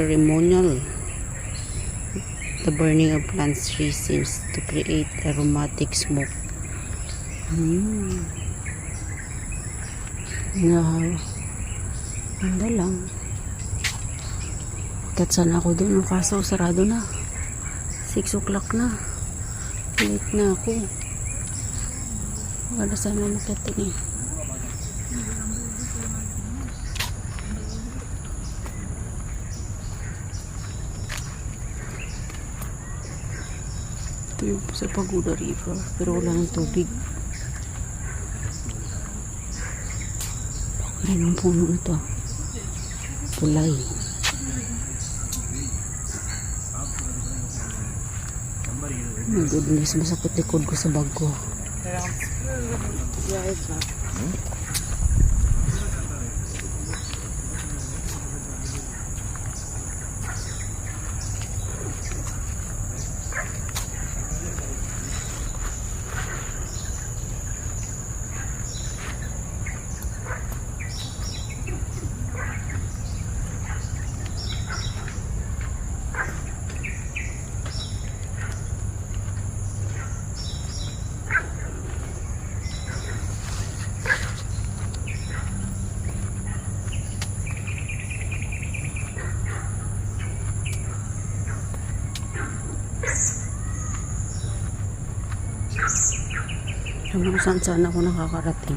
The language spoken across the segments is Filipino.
ceremonial. The burning of plants tree seems to create aromatic smoke. Ganda lang. Kat sana ako dun, kaso sarado na. 6 o'clock na. Late na ako. Wala sana makatin eh. Ito yung sa Pagoda River, pero wala ng tubig. Bakit yung puno ito? Pulay. Oh my goodness, masakit likod ko sa bag ko. Alam mo kung saan ako nakakarating.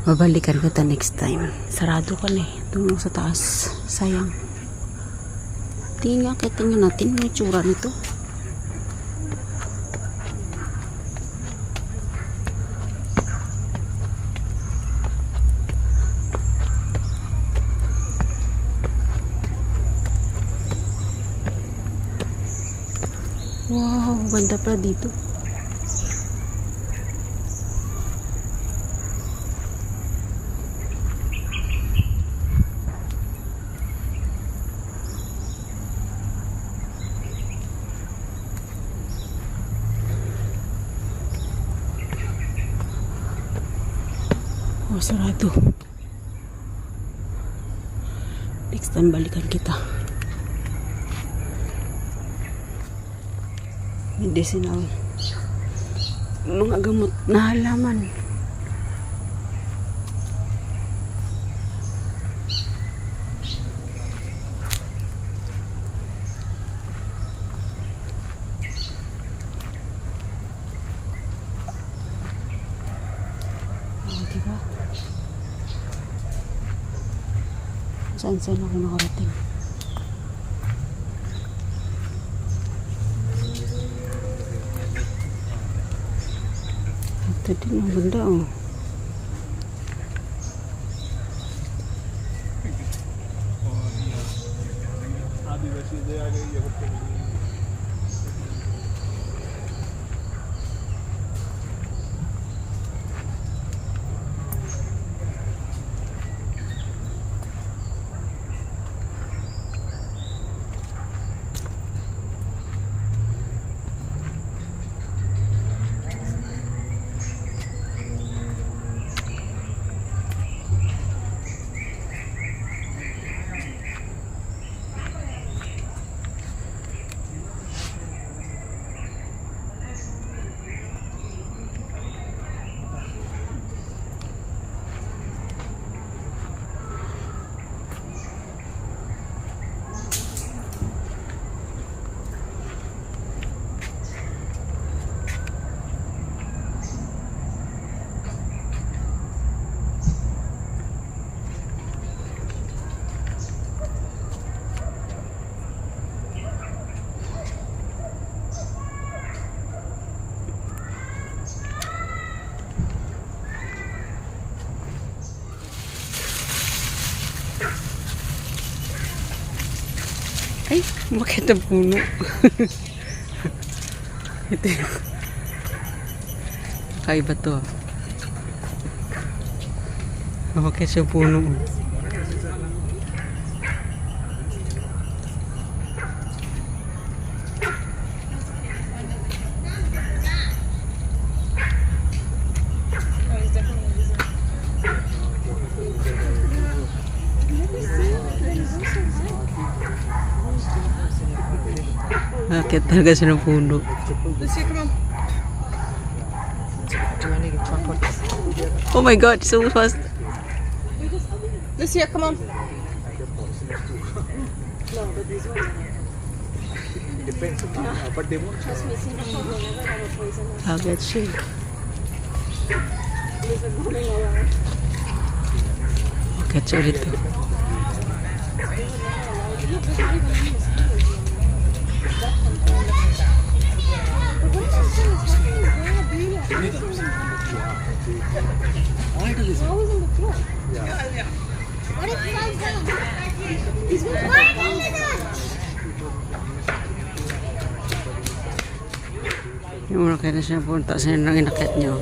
Babalikan kita next time. Sarado ka na eh. Doon sa taas. Sayang. Tingnan natin yung itsura nito. Wow, ganda pa dito. Sarado. Next time balikan kita. Medicinal. Mga gamot na halaman. Diba? Saan ako nakarating? Ito din ang ganda oh. Ay, bakit ang puno? Ito yung kakaiba to. Okay siya puno. Akit talaga siya ng puno. Oh my god, so fast. Lucia, come on. Agad siya. Agad siya ulit. What if he falls down? He's falling into that. Yung mga kaya na siya punta sa nang inakit nyo.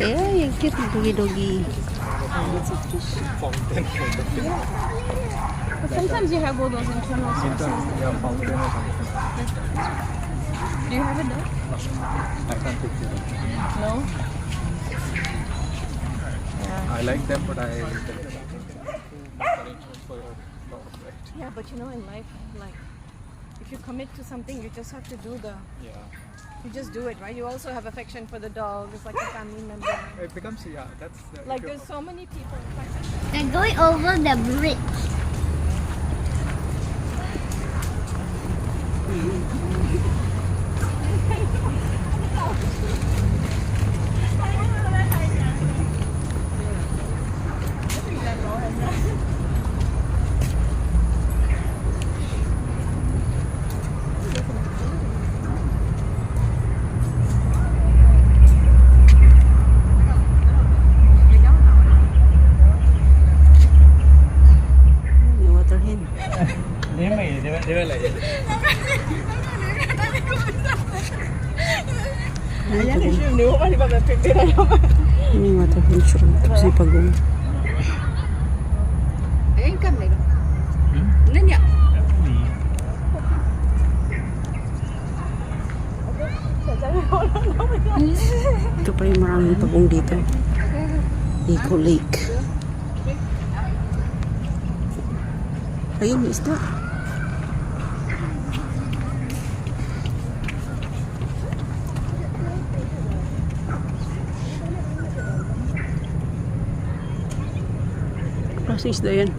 Ay, yung cute ng doggy-doggy. But sometimes you have all those internal sources. Do you have it though? I can't picture them. No? I like them, but I arrangement for a lot of it. Yeah, but you know in life, like, if you commit to something, you just have to do Yeah. you just do it, right? You also have affection for the dog. It's like a family member. It becomes, that's... Like there's so many people. They're going over the bridge. Yung water hen. They were like... Ano yung water hen shrimp? Tapos yung pagong. Ayun kami. Nanya. Ito pa yung maraming pagong dito. Eco Lake. Ayun, may isda. Klaseng isda yan.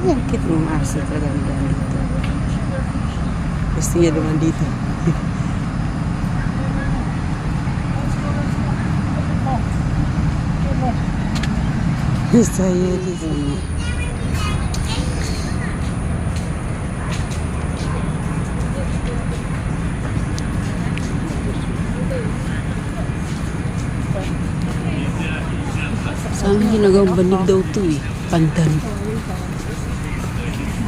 Ang cute ng mga aso talaga ang daan dito. Gusto niya naman dito. Saya di sini. Saan ginagawang banig daw to eh? Pandan.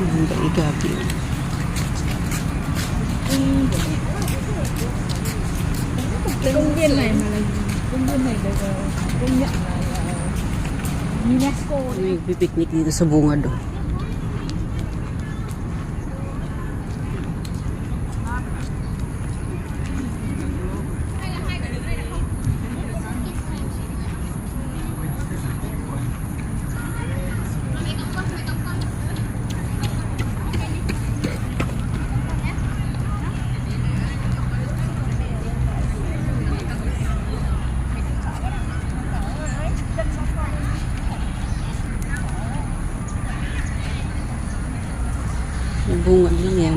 Ang gabi. Công viên này mà là công viên này được công nhận là UNESCO. May pipiknik dito sa bungad. Oh. bunga lang yan.